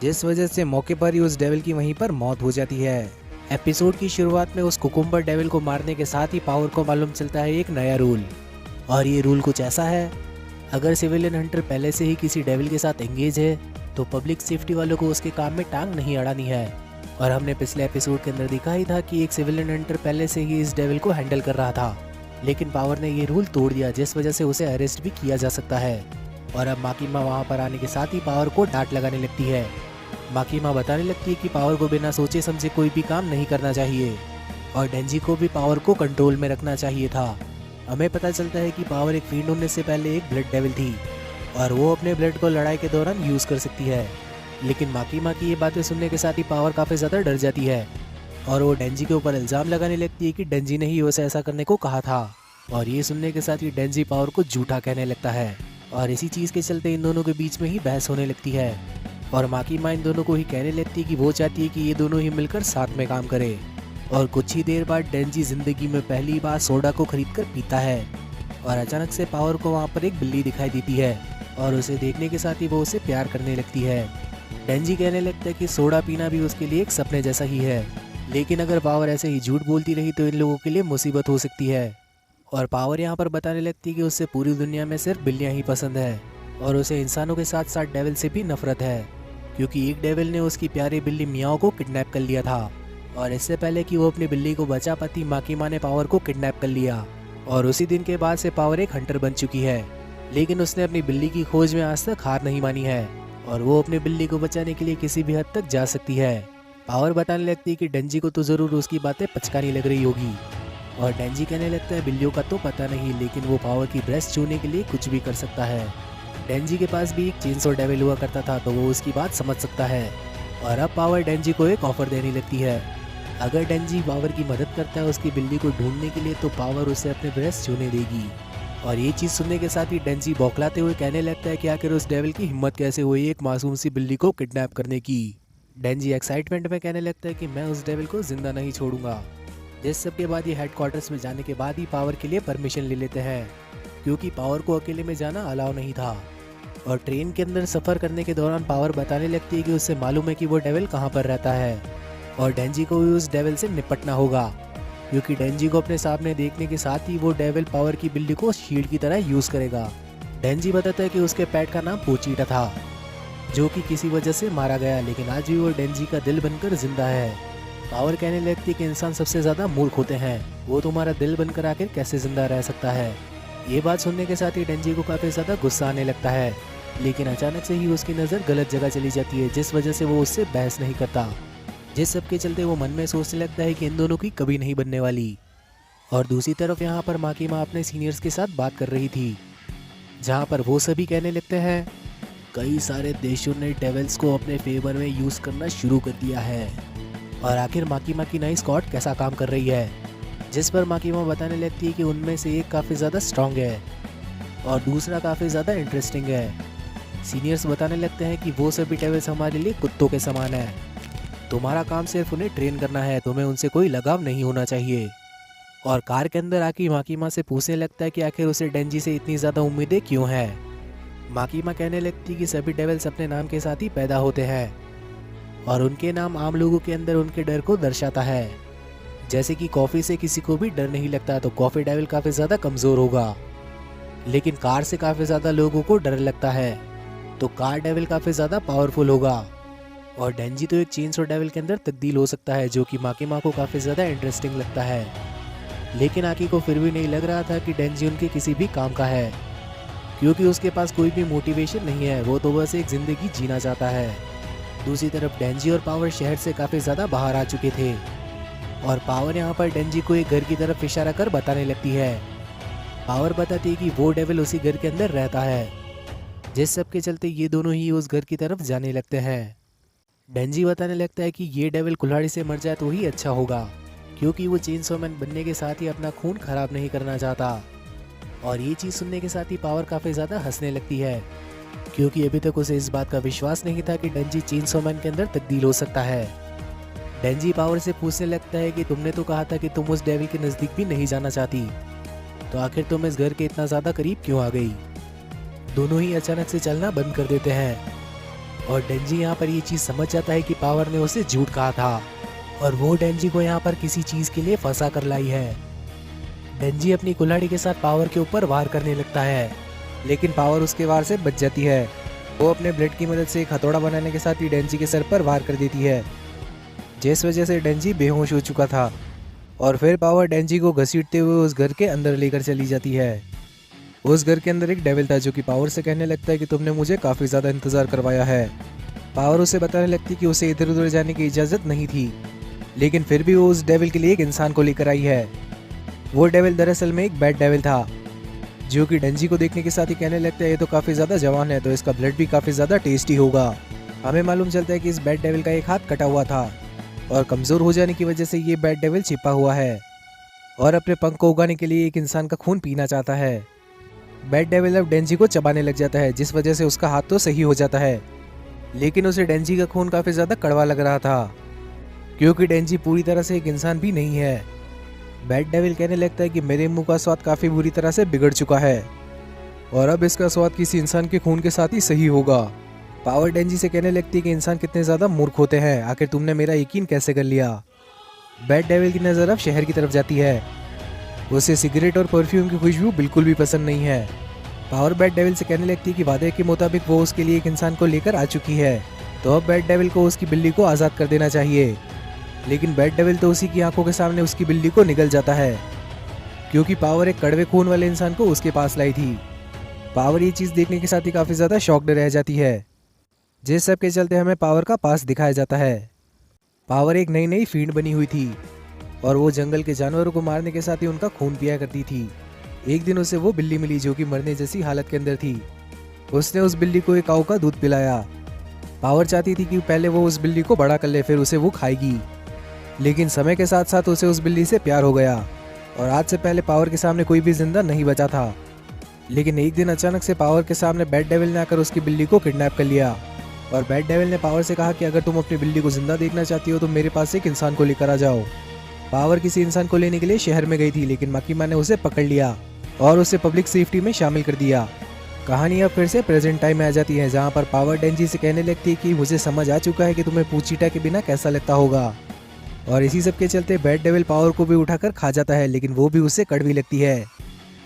Speaker 1: जिस वजह से मौके पर ही उस डेविल की वहीं पर मौत हो जाती है। एपिसोड की शुरुआत में उस कुकुम्बर डेविल को मारने के साथ ही पावर को मालूम चलता है एक नया रूल, और ये रूल कुछ ऐसा है, अगर सिविलियन हंटर पहले से ही किसी डेविल के साथ एंगेज है तो पब्लिक सेफ्टी वालों को उसके काम में टांग नहीं अड़ानी है। और हमने पिछले एपिसोड के अंदर देखा ही था कि एक सिविलियन हंटर पहले से ही इस डेविल को हैंडल कर रहा था, लेकिन पावर ने ये रूल तोड़ दिया जिस वजह से उसे अरेस्ट भी किया जा सकता है। और अब माकीमा वहाँ पर आने के साथ ही पावर को डांट लगाने लगती है। माकीमा बताने लगती है कि पावर को बिना सोचे समझे कोई भी काम नहीं करना चाहिए और डेंजी को भी पावर को कंट्रोल में रखना चाहिए था। हमें पता चलता है कि पावर एक फील्ड होने से पहले एक ब्लड डेविल थी और वो अपने ब्लड को लड़ाई के दौरान यूज़ कर सकती है। लेकिन माकीमा की ये बातें सुनने के साथ ही पावर काफ़ी ज़्यादा डर जाती है और वो डेंजी के ऊपर इल्ज़ाम लगाने लगती है कि डेंजी ने ही उसे ऐसा करने को कहा था। और ये सुनने के साथ ही डेंजी पावर को झूठा कहने लगता है और इसी चीज़ के चलते इन दोनों के बीच में ही बहस होने लगती है। और माकीमा इन दोनों को ही कहने लगती है कि वो चाहती है कि ये दोनों ही मिलकर साथ में काम करें। और कुछ ही देर बाद डेंजी ज़िंदगी में पहली बार सोडा को खरीद कर पीता है और अचानक से पावर को वहाँ पर एक बिल्ली दिखाई देती है और उसे देखने के साथ ही वो उसे प्यार करने लगती है। डेंजी कहने लगता है कि सोडा पीना भी उसके लिए एक सपने जैसा ही है, लेकिन अगर पावर ऐसे ही झूठ बोलती रही तो इन लोगों के लिए मुसीबत हो सकती है। और पावर यहाँ पर बताने लगती है कि उससे पूरी दुनिया में सिर्फ बिल्लियाँ ही पसंद है और उसे इंसानों के साथ साथ डेविल से भी नफरत है, क्योंकि एक डेविल ने उसकी प्यारी बिल्ली मियाओ को किडनैप कर लिया था। और इससे पहले कि वो अपनी बिल्ली को बचा पाती, माकीमा ने पावर को किडनैप कर लिया और उसी दिन के बाद से पावर एक हंटर बन चुकी है। लेकिन उसने अपनी बिल्ली की खोज में आज तक हार नहीं मानी है और वो अपनी बिल्ली को बचाने के लिए किसी भी हद तक जा सकती है। पावर बताने लगती है कि डेंजी को तो ज़रूर उसकी बातें पचकानी लग रही होगी और डेंजी कहने लगता है बिल्लियों का तो पता नहीं, लेकिन वो पावर की ब्रेस्ट छूने के लिए कुछ भी कर सकता है। डेंजी के पास भी एक चेनसॉ डेविल हुआ करता था तो वो उसकी बात समझ सकता है। और अब पावर डेंजी को एक ऑफर देने लगती है। अगर डेंजी पावर की मदद करता है उसकी बिल्ली को ढूंढने के लिए तो पावर उसे अपने ब्रेस्ट छूने देगी। और ये चीज़ सुनने के साथ ही डेंजी बौखलाते हुए कहने लगता है कि आखिर उस डेविल की हिम्मत कैसे हुई एक मासूम सी बिल्ली को किडनैप करने की। डेंजी एक्साइटमेंट में कहने लगता है कि मैं उस डेविल को जिंदा नहीं छोड़ूंगा। जिस सब के बाद ये हेडक्वार्टर्स में जाने के बाद ही पावर के लिए परमिशन ले लेते हैं, क्योंकि पावर को अकेले में जाना अलाउ नहीं था। और ट्रेन के अंदर सफ़र करने के दौरान पावर बताने लगती है कि उसे मालूम है कि वो डेविल कहाँ पर रहता है और डेंजी को भी उस डेविल से निपटना होगा, क्योंकि डेंजी को अपने सामने देखने के साथ ही वो डेविल पावर की बिल्ली को शील्ड की तरह यूज़ करेगा। डेंजी बताता है कि उसके पेट का नाम पोचीटा था, जो कि किसी वजह से मारा गया, लेकिन आज भी वो डेंजी का दिल बनकर जिंदा है। पावर कहने लगती है कि इंसान सबसे ज़्यादा मूर्ख होते हैं, वो तुम्हारा दिल बनकर आखिर कैसे जिंदा रह सकता है। ये बात सुनने के साथ ही डेंजी को काफ़ी ज़्यादा गुस्सा आने लगता है, लेकिन अचानक से ही उसकी नज़र गलत जगह चली जाती है, जिस वजह से वो उससे बहस नहीं करता। जिस सब के चलते वो मन में सोचने लगता है कि इन दोनों की कभी नहीं बनने वाली। और दूसरी तरफ यहाँ पर माकीमा अपने सीनियर्स के साथ बात कर रही थी, जहाँ पर वो सभी कहने लगते हैं कई सारे देशों ने डेविल्स को अपने फेवर में यूज़ करना शुरू कर दिया है और आखिर माकीमा की नई स्क्वाड कैसा काम कर रही है। जिस पर माकीमा बताने लगती है कि उनमें से एक काफ़ी ज़्यादा स्ट्रांग है और दूसरा काफ़ी ज़्यादा इंटरेस्टिंग है। सीनियर्स बताने लगते हैं कि वो सभी डेविल्स हमारे लिए कुत्तों के समान है, तुम्हारा काम सिर्फ उन्हें ट्रेन करना है, तुम्हें उनसे कोई लगाव नहीं होना चाहिए। और कार के अंदर आके माकीमा से पूछने लगता है कि आखिर उसे डेंजी से इतनी ज़्यादा उम्मीदें क्यों हैं। माकीमा कहने लगती है कि सभी डेविल्स अपने नाम के साथ ही पैदा होते हैं और उनके नाम आम लोगों के अंदर उनके डर को दर्शाता है। जैसे कि कॉफ़ी से किसी को भी डर नहीं लगता तो कॉफ़ी डेविल काफ़ी ज़्यादा कमज़ोर होगा, लेकिन कार से काफ़ी ज़्यादा लोगों को डर लगता है तो कार डेविल काफ़ी ज़्यादा पावरफुल होगा। और डेंजी तो एक चेनसॉ डेविल के अंदर तब्दील हो सकता है, जो कि माकीमा को काफ़ी ज़्यादा इंटरेस्टिंग लगता है। लेकिन आकी को फिर भी नहीं लग रहा था कि डेंजी उनके किसी भी काम का है, क्योंकि उसके पास कोई भी मोटिवेशन नहीं है, वो तो बस एक ज़िंदगी जीना चाहता है। दूसरी तरफ डेंजी और पावर शहर से काफ़ी ज़्यादा बाहर आ चुके थे और पावर यहाँ पर डेंजी को एक घर की तरफ इशारा कर बताने लगती है। पावर बताती है कि वो डेविल उसी घर के अंदर रहता है, जिस सब के चलते ये दोनों ही उस घर की तरफ जाने लगते हैं। डेंजी बताने लगता है कि ये डेविल कुल्हाड़ी से मर जाए तो ही अच्छा होगा, क्योंकि वो चेनसॉ मैन बनने के साथ ही अपना खून खराब नहीं करना चाहता। और ये चीज़ सुनने के साथ ही पावर काफ़ी ज़्यादा हंसने लगती है, क्योंकि अभी तक उसे इस बात का विश्वास नहीं था कि डेंजी चेनसॉ मैन के अंदर तब्दील हो सकता है। डेंजी पावर से पूछने लगता है कि तुमने तो कहा था कि तुम उस डेविल के नज़दीक भी नहीं जाना चाहती, तो आखिर तुम इस घर के इतना ज़्यादा करीब क्यों आ गई। दोनों ही अचानक से चलना बंद कर देते हैं और डेंजी यहाँ पर ये चीज़ समझ जाता है कि पावर ने उसे झूठ कहा था और वो डेंजी को यहाँ पर किसी चीज़ के लिए फंसा कर लाई है। डेंजी अपनी कुल्हाड़ी के साथ पावर के ऊपर वार करने लगता है, लेकिन पावर उसके वार से बच जाती है। वो अपने ब्लेड की मदद से एक हथौड़ा बनाने के साथ ही डेंजी के सर पर वार कर देती है, जिस वजह से डेंजी बेहोश हो चुका था। और फिर पावर डेंजी को घसीटते हुए उस घर के अंदर लेकर चली जाती है। उस घर के अंदर एक डेविल था जो कि पावर से कहने लगता है कि तुमने मुझे काफ़ी ज़्यादा इंतज़ार करवाया है। पावर उसे बताने लगती कि उसे इधर उधर जाने की इजाज़त नहीं थी, लेकिन फिर भी वो उस डेविल के लिए एक इंसान को लेकर आई है। वो डेविल दरअसल में एक बैड डेविल था, जो कि डेंजी को देखने के साथ ही कहने लगता है ये तो काफ़ी ज़्यादा जवान है, तो इसका ब्लड भी काफ़ी ज़्यादा टेस्टी होगा। हमें मालूम चलता है कि इस बैड डेविल का एक हाथ कटा हुआ था और कमज़ोर हो जाने की वजह से ये बैड डेविल छिपा हुआ है और अपने पंख को उगाने के लिए एक इंसान का खून पीना चाहता है। बैड डेविल अब डेंजी को चबाने लग जाता है, जिस वजह से उसका हाथ तो सही हो जाता है, लेकिन उसे डेंजी का खून काफ़ी ज़्यादा कड़वा लग रहा था, क्योंकि डेंजी पूरी तरह से एक इंसान भी नहीं है। बैड डेविल कहने लगता है कि मेरे मुंह का स्वाद काफ़ी बुरी तरह से बिगड़ चुका है और अब इसका स्वाद किसी इंसान के खून के साथ ही सही होगा। पावर डेंजी से कहने लगती है कि इंसान कितने ज़्यादा मूर्ख होते हैं, आखिर तुमने मेरा यकीन कैसे कर लिया। बैड डेविल की नज़र अब शहर की तरफ जाती है। उसे सिगरेट और परफ्यूम की खुशबू बिल्कुल भी पसंद नहीं है। पावर बैड डेविल से कहने लगती है कि वादे के मुताबिक वो उसके लिए एक इंसान को लेकर आ चुकी है, तो अब बैड डेविल को उसकी बिल्ली को आज़ाद कर देना चाहिए। लेकिन बैड डेविल तो उसी की आंखों के सामने उसकी बिल्ली को निगल जाता है, क्योंकि पावर एक कड़वे खून वाले इंसान को उसके पास लाई थी। पावर ये चीज़ देखने के साथ ही काफ़ी ज़्यादा शॉक्ड रह जाती है, जिस सब के चलते हमें पावर का पास दिखाया जाता है। पावर एक नई फील्ड बनी हुई थी और वो जंगल के जानवरों को मारने के साथ ही उनका खून पिया करती थी। एक दिन उसे वो बिल्ली मिली जो कि मरने जैसी हालत के अंदर थी। उसने उस बिल्ली को एक काऊ का दूध पिलाया। पावर चाहती थी कि पहले वो उस बिल्ली को बड़ा कर ले, फिर उसे वो खाएगी, लेकिन समय के साथ साथ उसे उस बिल्ली से प्यार हो गया और आज से पहले पावर के सामने कोई भी जिंदा नहीं बचा था। लेकिन एक दिन अचानक से पावर के सामने बैड डेविल ने आकर उसकी बिल्ली को किडनैप कर लिया और बैड डेविल ने पावर से कहा कि अगर तुम अपनी बिल्ली को जिंदा देखना चाहती हो तो मेरे पास एक इंसान को लेकर आ जाओ। पावर किसी इंसान को लेने के लिए शहर में गई थी, लेकिन मक्की माँ ने उसे पकड़ लिया और उसे पब्लिक सेफ्टी में शामिल कर दिया। कहानी अब फिर से प्रेजेंट टाइम में आ जाती है, जहाँ पर पावर डेंजी से कहने लगती है कि मुझे समझ आ चुका है कि तुम्हें पूछीटा के बिना कैसा लगता होगा। और इसी सब के चलते बैड डेविल पावर को भी उठाकर खा जाता है, लेकिन वो भी उसे कड़वी लगती है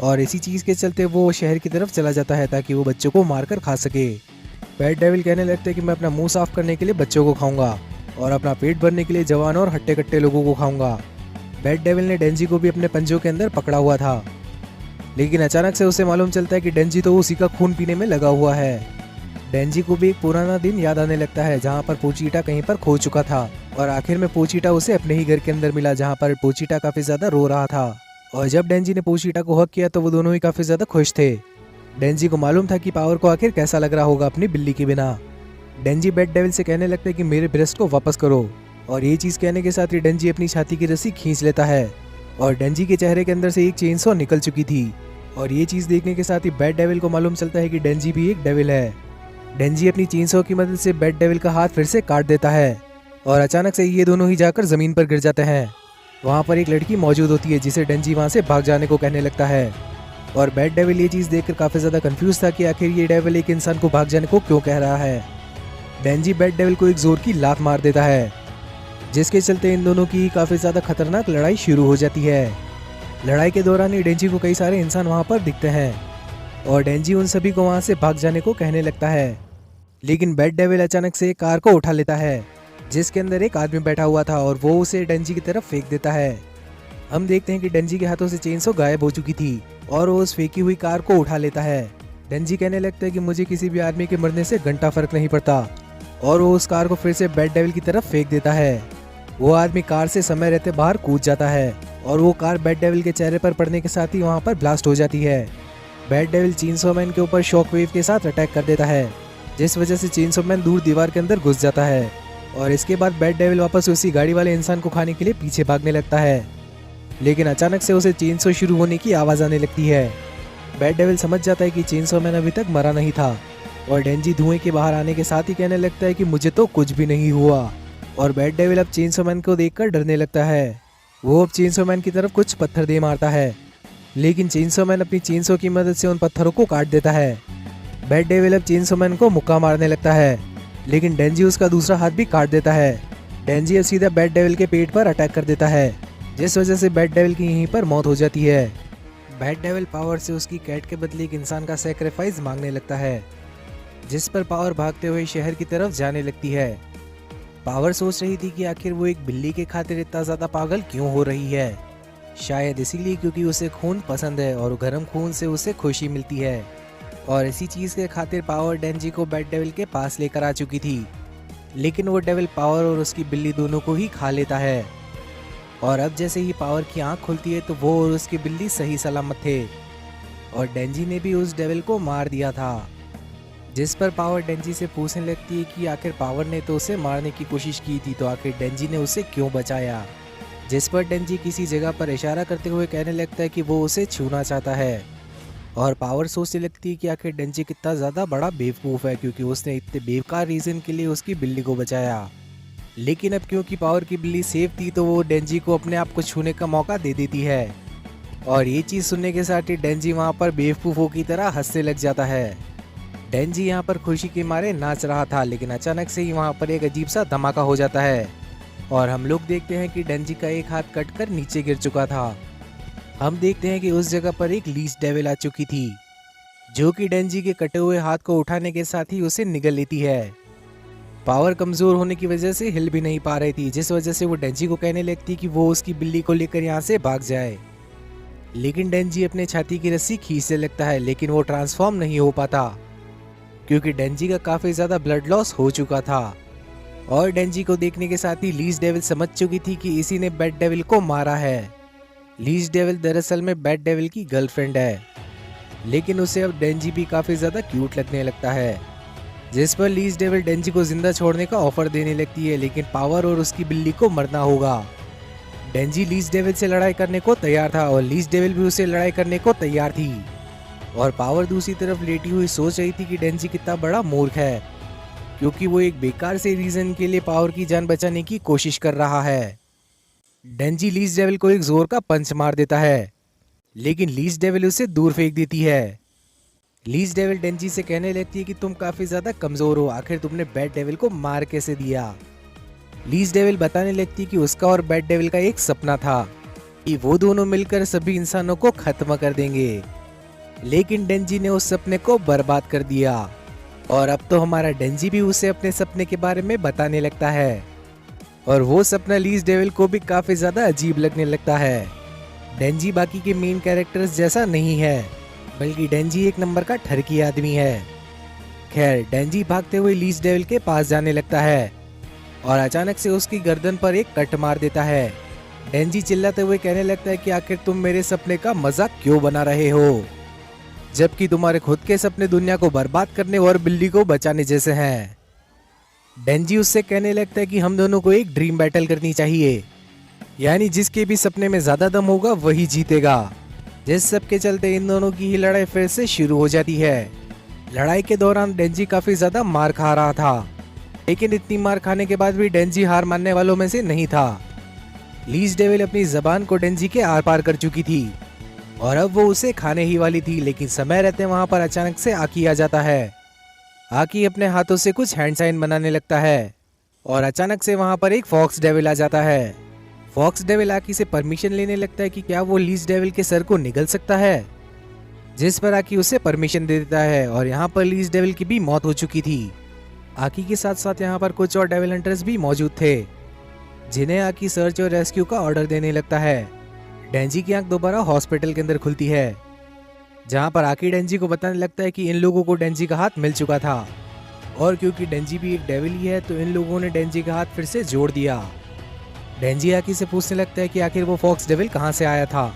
Speaker 1: और इसी चीज़ के चलते वो शहर की तरफ चला जाता है ताकि वो बच्चों को मारकर खा सके। बैड डेविल कहने लगते हैं कि मैं अपना मुंह साफ करने के लिए बच्चों को खाऊंगा और अपना पेट भरने के लिए जवान और हट्टे कट्टे लोगों को खाऊंगा। बैड डेविल ने डेंजी को भी अपने पंजों के अंदर पकड़ा हुआ था, लेकिन अचानक से उसे मालूम चलता है कि डेंजी तो उसी का खून पीने में लगा हुआ है। डेंजी को भी एक पुराना दिन याद आने लगता है, जहाँ पर पोचीटा कहीं पर खो चुका था और आखिर में पोचीटा उसे अपने ही घर के अंदर मिला, जहाँ पर पोचीटा काफी ज्यादा रो रहा था। और जब डेंजी ने पोचीटा को हक किया तो वो दोनों ही काफी ज्यादा खुश थे। डेंजी को मालूम था कि पावर को आखिर कैसा लग रहा होगा अपनी बिल्ली के बिना। डेंजी बैड डेविल से कहने लगता है कि मेरे ब्रेस्ट को वापस करो, और ये चीज कहने के साथ ही डेंजी अपनी छाती की रस्सी खींच लेता है और डेंजी के चेहरे के अंदर से एक चेनसॉ निकल चुकी थी। और ये चीज देखने के साथ ही बैड डेविल को मालूम चलता है कि डेंजी भी एक डेविल है। डेंजी अपनी चेनसॉ की मदद से बैड डेविल का हाथ फिर से काट देता है और अचानक से ये दोनों ही जाकर जमीन पर गिर जाते हैं। वहाँ पर एक लड़की मौजूद होती है जिसे डेंजी वहाँ से भाग जाने को कहने लगता है और बैड डेविल ये चीज देखकर काफी ज्यादा कंफ्यूज था कि आखिर ये डेविल एक इंसान को भाग जाने को क्यों कह रहा है। डेंजी बैड डेविल को एक जोर की लात मार देता है, जिसके चलते इन दोनों की काफी ज्यादा खतरनाक लड़ाई शुरू हो जाती है। लड़ाई के दौरान ही डेंजी को कई सारे इंसान वहाँ पर दिखते हैं और डेंजी उन सभी को वहाँ से भाग जाने को कहने लगता है, लेकिन बैड डेविल अचानक से एक कार को उठा लेता है जिसके अंदर एक आदमी बैठा हुआ था और वो उसे डेंजी की तरफ फेंक देता है। हम देखते हैं कि डेंजी के हाथों से चेनसॉ गायब हो चुकी थी और वो उस फेंकी हुई कार को उठा लेता है। डेंजी कहने लगता है कि मुझे किसी भी आदमी के मरने से घंटा फर्क नहीं पड़ता और वो उस कार को फिर से बैड डेविल की तरफ फेंक देता है। वो आदमी कार से समय रहते बाहर कूद जाता है और वो कार बैड डेविल के चेहरे पर पड़ने के साथ ही वहाँ पर ब्लास्ट हो जाती है। बैड डेविल चेनसॉ मैन के ऊपर शॉक वेव के साथ अटैक कर देता है, जिस वजह से चेनसॉ मैन दूर दीवार के अंदर घुस जाता है और इसके बाद बैड डेविल वापस उसी गाड़ी वाले इंसान को खाने के लिए पीछे भागने लगता है, लेकिन अचानक से उसे चेनसॉ शुरू होने की आवाज़ आने लगती है। बैड डेविल समझ जाता है कि चेनसॉ मैन अभी तक मरा नहीं था और डेंजी धुएं के बाहर आने के साथ ही कहने लगता है कि मुझे तो कुछ भी नहीं हुआ। और बैड डेविल अब चेनसॉ मैन को देखकर डरने लगता है। वो अब चेनसॉ मैन की तरफ कुछ पत्थर दे मारता है, लेकिन चेनसॉ मैन अपनी चेनसॉ की मदद से उन पत्थरों को काट देता है। बैड डेविल अब चेनसॉ मैन को मुक्का मारने लगता है, लेकिन डेंजी उसका दूसरा हाथ भी काट देता है। डेंजी अब सीधा बैड डेविल के पेट पर अटैक कर देता है, जिस वजह से बैड डेविल की यहीं पर मौत हो जाती है। बैड डेविल पावर से उसकी कैट के बदले एक इंसान का सेक्रीफाइस मांगने लगता है, जिस पर पावर भागते हुए शहर की तरफ जाने लगती है। पावर सोच रही थी कि आखिर वो एक बिल्ली के खातिर इतना ज्यादा पागल क्यों हो रही है। शायद इसीलिए क्योंकि उसे खून पसंद है और गर्म खून से उसे खुशी मिलती है। और इसी चीज के खातिर पावर डेंजी को बैड डेविल के पास लेकर आ चुकी थी। लेकिन वो डेविल पावर और उसकी बिल्ली दोनों को ही खा लेता है। और अब जैसे ही पावर की आंख खुलती है तो वो और उसकी बिल्ली सही सलामत थे और डेंजी ने भी उस डेविल को मार दिया था। जिस पर पावर डेंजी से पूछने लगती है कि आखिर पावर ने तो उसे मारने की कोशिश की थी, तो आखिर डेंजी ने उसे क्यों बचाया। जिस पर डेंजी किसी जगह पर इशारा करते हुए कहने लगता है कि वो उसे छूना चाहता है। और पावर सोचने लगती है कि आखिर डेंजी कितना ज़्यादा बड़ा बेवकूफ़ है, क्योंकि उसने इतने बेकार रीज़न के लिए उसकी बिल्ली को बचाया। लेकिन अब क्योंकि पावर की बिल्ली सेफ थी तो वो डेंजी को अपने आप को छूने का मौका दे देती है। और ये चीज़ सुनने के साथ ही डेंजी वहाँ पर बेवकूफ़ों की तरह हंसने लग जाता है। डेंजी यहाँ पर खुशी के मारे नाच रहा था, लेकिन अचानक से ही वहाँ पर एक अजीब सा धमाका हो जाता है और हम लोग देखते हैं कि डेंजी का एक हाथ कट कर नीचे गिर चुका था। हम देखते हैं कि उस जगह पर एक लीज डेविल आ चुकी थी, जो कि डेंजी के कटे हुए हाथ को उठाने के साथ ही उसे निगल लेती है। पावर कमजोर होने की वजह से हिल भी नहीं पा रही थी, जिस वजह से वो डेंजी को कहने लगती कि वो उसकी बिल्ली को लेकर यहाँ से भाग जाए। लेकिन डेंजी अपने छाती की रस्सी खींचने लगता है, लेकिन वो ट्रांसफॉर्म नहीं हो पाता क्योंकि डेंजी का काफी ज्यादा ब्लड लॉस हो चुका था। और डेंजी को देखने के साथ ही लीज डेविल समझ चुकी थी कि इसी ने बैड डेविल को मारा है। लीज डेविल दरअसल में बैड डेविल की गर्लफ्रेंड है, लेकिन उसे अब डेंजी भी काफी ज्यादा क्यूट लगने लगता है। जिस पर लीज डेविल डेंजी को जिंदा छोड़ने का ऑफर देने लगती है, लेकिन पावर और उसकी बिल्ली को मरना होगा। डेंजी लीज डेविल से लड़ाई करने को तैयार था और लीज डेविल भी उसे लड़ाई करने को तैयार थी। और पावर दूसरी तरफ लेटी हुई सोच रही थी कि डेंजी कितना बड़ा मूर्ख है, क्योंकि वो एक बेकार से रीजन के लिए पावर की जान बचाने की कोशिश कर रहा है। डेंजी लीज डेविल को एक जोर का पंच मार देता है, लेकिन लीज डेविल उसे दूर फेंक देती है। लीज डेविल डेंजी से कहने लगती है कि तुम काफी ज्यादा कमजोर हो, आखिर तुमने बैड डेविल को मार कैसे दिया। लीज डेविल बताने लगती है कि उसका और बैड डेविल का एक सपना था कि वो दोनों मिलकर सभी इंसानों को खत्म कर देंगे, लेकिन डेंजी ने उस सपने को बर्बाद कर दिया। और अब तो हमारा डेंजी भी उसे अपने सपने के बारे में बताने लगता है और वो सपना लीज डेविल को भी काफी ज्यादा अजीब लगने लगता है। डेंजी बाकी के मेन कैरेक्टर्स जैसा नहीं है, बल्कि डेंजी एक नंबर का ठरकी आदमी है। खैर, डेंजी भागते हुए लीज डेविल के पास जाने लगता है और अचानक से उसकी गर्दन पर एक कट मार देता है। डेंजी चिल्लाते हुए कहने लगता है कि आखिर तुम मेरे सपने का मजाक क्यों बना रहे हो, जबकि तुम्हारे खुद के सपने दुनिया को बर्बाद करने और बिल्ली को बचाने जैसे हैं। डेंजी उससे कहने लगता है कि हम दोनों को एक ड्रीम बैटल करनी चाहिए, यानी जिसके भी सपने में ज्यादा दम होगा वही जीतेगा। जिस सब के चलते इन दोनों की ही लड़ाई फिर से शुरू हो जाती है। लड़ाई के दौरान डेंजी काफी ज्यादा मार खा रहा था, लेकिन इतनी मार खाने के बाद भी डेंजी हार मानने वालों में से नहीं था। लीज डेविल अपनी जबान को डेंजी के आर पार कर चुकी थी और अब वो उसे खाने ही वाली थी, लेकिन समय रहते वहां पर अचानक से आकी आ जाता है। आकी अपने हाथों से कुछ हैंड साइन बनाने लगता है और अचानक से वहां पर एक फॉक्स डेविल आ जाता है। फॉक्स डेविल आकी से परमिशन लेने लगता है कि क्या वो लीज डेविल के सर को निगल सकता है, जिस पर आकी उसे परमिशन दे देता है। और यहाँ पर लीज डेविल की भी मौत हो चुकी थी। आकी के साथ साथ यहाँ पर कुछ और डेविल हंटर्स भी मौजूद थे, जिन्हें आकी सर्च और रेस्क्यू का ऑर्डर देने लगता है। डेंजी की आंख दोबारा हॉस्पिटल के अंदर खुलती है, जहाँ पर आकी डेंजी को बताने लगता है कि इन लोगों को डेंजी का हाथ मिल चुका था और क्योंकि डेंजी भी एक डेविल ही है तो इन लोगों ने डेंजी का हाथ फिर से जोड़ दिया। डेंजी आकी से पूछने लगता है कि आखिर वो फॉक्स डेविल कहाँ से आया था,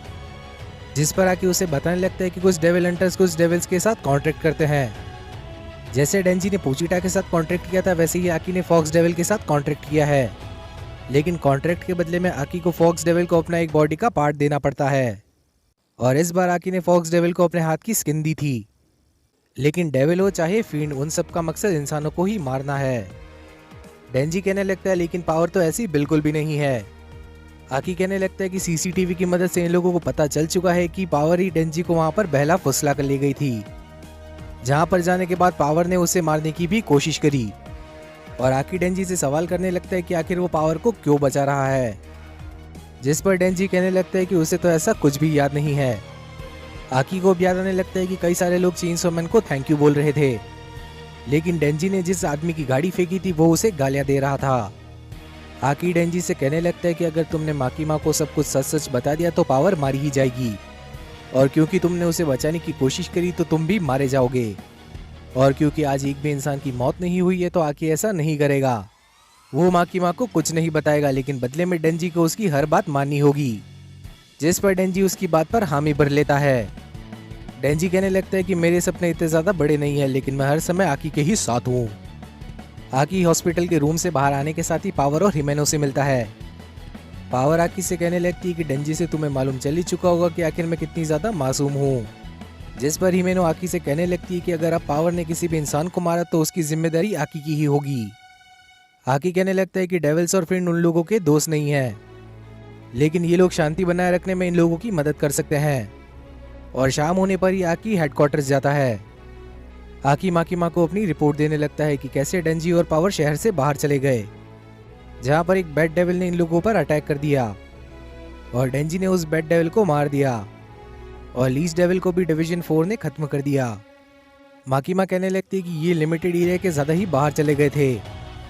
Speaker 1: जिस पर आकी उसे बताने लगता है कि कुछ डेविल हंटर्स कुछ डेविल्स के साथ कॉन्ट्रैक्ट करते हैं। जैसे डेंजी ने पूचिटा के साथ कॉन्ट्रैक्ट किया था, वैसे ही आकी ने फॉक्स डेविल के साथ कॉन्ट्रैक्ट किया है, लेकिन कॉन्ट्रैक्ट के बदले में आकी को फॉक्स डेविल को अपना एक बॉडी का पार्ट देना पड़ता है। और इस बार आकी ने फॉक्स डेविल को अपने हाथ की स्किन दी थी, लेकिन डेविल हो चाहे फील्ड, उन सब का मकसद इंसानों को ही मारना है। डेंजी कहने लगता है लेकिन पावर तो ऐसी बिल्कुल भी नहीं है। आकी कहने लगता है कि सीसीटीवी की मदद से इन लोगों को पता चल चुका है कि पावर ही डेंजी को वहां पर बहला फुसला कर ले गई थी, जहां पर जाने के बाद पावर ने उसे मारने की भी कोशिश करी। और आकी डेंजी से सवाल करने लगता है कि आखिर वो पावर को क्यों बचा रहा है, जिस पर डेंजी कहने लगता है कि उसे तो ऐसा कुछ भी याद नहीं है। आकी को भी याद आने लगता है कि कई सारे लोग चेनसॉ मैन को थैंक यू बोल रहे थे, लेकिन डेंजी ने जिस आदमी की गाड़ी फेंकी थी वो उसे गालियां दे रहा था। आकी डेंजी से कहने लगता है कि अगर तुमने माकीमा को सब कुछ सच सच बता दिया तो पावर मारी ही जाएगी, और क्योंकि तुमने उसे बचाने की कोशिश करी तो तुम भी मारे जाओगे, और क्योंकि आज एक भी इंसान की मौत नहीं हुई है तो आकी ऐसा नहीं करेगा। वो माकीमा को कुछ नहीं बताएगा, लेकिन बदले में डेंजी को उसकी हर बात माननी होगी, जिस पर डेंजी उसकी बात पर हामी भर लेता है। डेंजी कहने लगता है कि मेरे सपने इतने ज़्यादा बड़े नहीं हैं, लेकिन मैं हर समय आकी के ही साथ हूँ। आकी हॉस्पिटल के रूम से बाहर आने के साथ ही पावर और हिमेनो से मिलता है। पावर आकी से कहने लगती है कि डेंजी से तुम्हें मालूम चल ही चुका होगा कि आखिर मैं कितनी ज़्यादा मासूम हूँ, जिस पर हिमेनो आकी से कहने लगती है कि अगर अब पावर ने किसी भी इंसान को मारा तो उसकी जिम्मेदारी आकी की ही होगी। आकी कहने लगता है कि डेविल्स और फ्रेंड उन लोगों के दोस्त नहीं हैं, लेकिन ये लोग शांति बनाए रखने में इन लोगों की मदद कर सकते हैं। और शाम होने पर ही आकी हेडक्वार्टर्स जाता है। आकी माकीमा को अपनी रिपोर्ट देने लगता है कि कैसे डेंजी और पावर शहर से बाहर चले गए, जहां पर एक बैड डेविल ने इन लोगों पर अटैक कर दिया और डेंजी ने उस बैड डेविल को मार दिया और लीज डेविल को भी डिवीजन 4 ने खत्म कर दिया। माकीमा कहने लगती है कि ये लिमिटेड एरिया के ज़्यादा ही बाहर चले गए थे,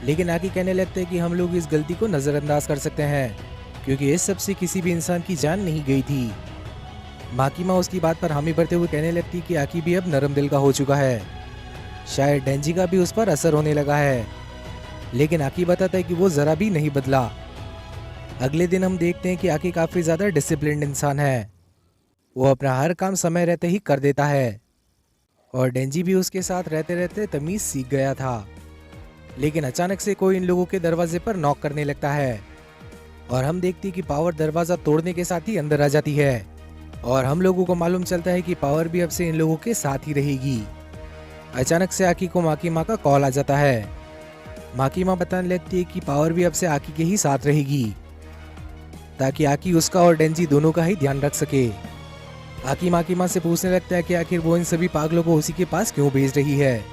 Speaker 1: लेकिन आकी कहने लगते हैं कि हम लोग इस गलती को नज़रअंदाज कर सकते हैं क्योंकि इस सब से किसी भी इंसान की जान नहीं गई थी। माकीमा उसकी बात पर हामी भरते हुए कहने लगती कि आकी भी अब नरम दिल का हो चुका है, शायद डेंजी का भी उस पर असर होने लगा है, लेकिन आकी बताता है कि वो ज़रा भी नहीं बदला। अगले दिन हम देखते हैं कि आकी काफ़ी ज़्यादा डिसिप्लिन्ड इंसान है, वो अपना हर काम समय रहते ही कर देता है और डेंजी भी उसके साथ रहते रहते तमीज़ सीख गया था। लेकिन अचानक से कोई इन लोगों के दरवाजे पर नॉक करने लगता है और हम देखते हैं कि पावर दरवाज़ा तोड़ने के साथ ही अंदर आ जाती है और हम लोगों को मालूम चलता है कि पावर भी अब से इन लोगों के साथ ही रहेगी। अचानक से आकी को माकीमा का कॉल आ जाता है। माकीमा बताने लगती है कि पावर भी अब से आकी के ही साथ रहेगी ताकि आकी उसका और डेंजी दोनों का ही ध्यान रख सके। आकी माकीमा से पूछने लगता है कि आखिर वो इन सभी पागलों को उसी के पास क्यों भेज रही है,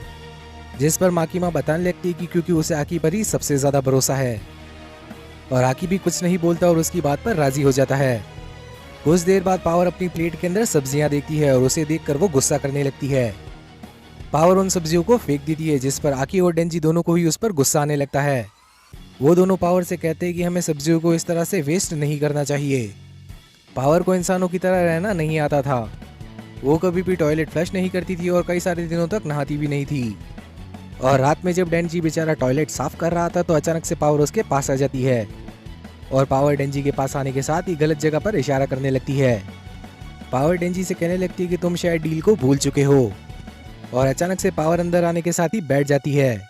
Speaker 1: जिस पर माकीमा बताने लगती है कि क्योंकि उसे आकी पर ही सबसे ज़्यादा भरोसा है। और आकी भी कुछ नहीं बोलता और उसकी बात पर राजी हो जाता है। कुछ देर बाद पावर अपनी प्लेट के अंदर सब्जियां देखती है और उसे देखकर वो गुस्सा करने लगती है। पावर उन सब्जियों को फेंक देती है, जिस पर आकी और डेंजी दोनों को ही उस पर गुस्सा आने लगता है। वो दोनों पावर से कहते हैं कि हमें सब्जियों को इस तरह से वेस्ट नहीं करना चाहिए। पावर को इंसानों की तरह रहना नहीं आता था, वो कभी भी टॉयलेट फ्लश नहीं करती थी और कई सारे दिनों तक नहाती भी नहीं थी। और रात में जब डेंजी बेचारा टॉयलेट साफ कर रहा था तो अचानक से पावर उसके पास आ जाती है और पावर डेंजी के पास आने के साथ ही गलत जगह पर इशारा करने लगती है। पावर डेंजी से कहने लगती है कि तुम शायद डील को भूल चुके हो, और अचानक से पावर अंदर आने के साथ ही बैठ जाती है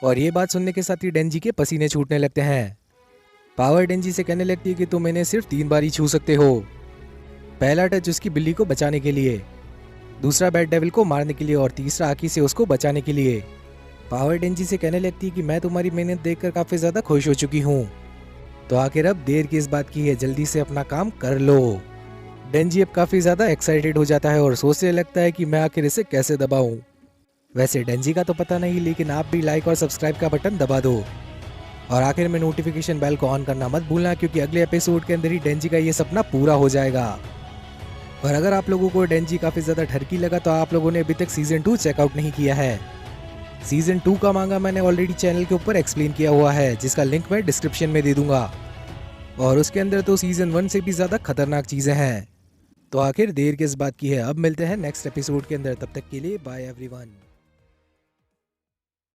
Speaker 1: और ये बात सुनने के साथ ही डेंजी के पसीने छूटने लगते हैं। पावर डेंजी से कहने लगती है कि तुम इन्हें सिर्फ 3 बार ही छू सकते हो। पहला टच उसकी बिल्ली को बचाने के लिए, दूसरा बैड डेविल को मारने के लिए और तीसरा आकी से उसको बचाने के लिए। पावर डेंजी से कहने लगती है कि मैं तुम्हारी मेहनत देखकर काफ़ी ज़्यादा खुश हो चुकी हूँ, तो आखिर अब देर किस बात की है, जल्दी से अपना काम कर लो। डेंजी अब काफ़ी ज़्यादा एक्साइटेड हो जाता है और सोचने लगता है कि मैं आखिर इसे कैसे दबाऊं। वैसे डेंजी का तो पता नहीं, लेकिन आप भी लाइक और सब्सक्राइब का बटन दबा दो और आखिर में नोटिफिकेशन बेल को ऑन करना मत भूलना, क्योंकि अगले एपिसोड के अंदर ही डेंजी का ये सपना पूरा हो जाएगा। और अगर आप लोगों को डेंजी काफ़ी ज़्यादा ठरकी लगा तो आप लोगों ने अभी तक सीज़न 2 चेकआउट नहीं किया है। सीज़न 2 का मांगा मैंने ऑलरेडी चैनल के ऊपर एक्सप्लेन किया हुआ है, जिसका लिंक मैं डिस्क्रिप्शन में दे दूंगा, और उसके अंदर तो सीज़न 1 से भी ज़्यादा खतरनाक चीज़ें हैं। तो आखिर देर किस बात की है, अब मिलते हैं नेक्स्ट एपिसोड के अंदर। तब तक के लिए बाय एवरीवन।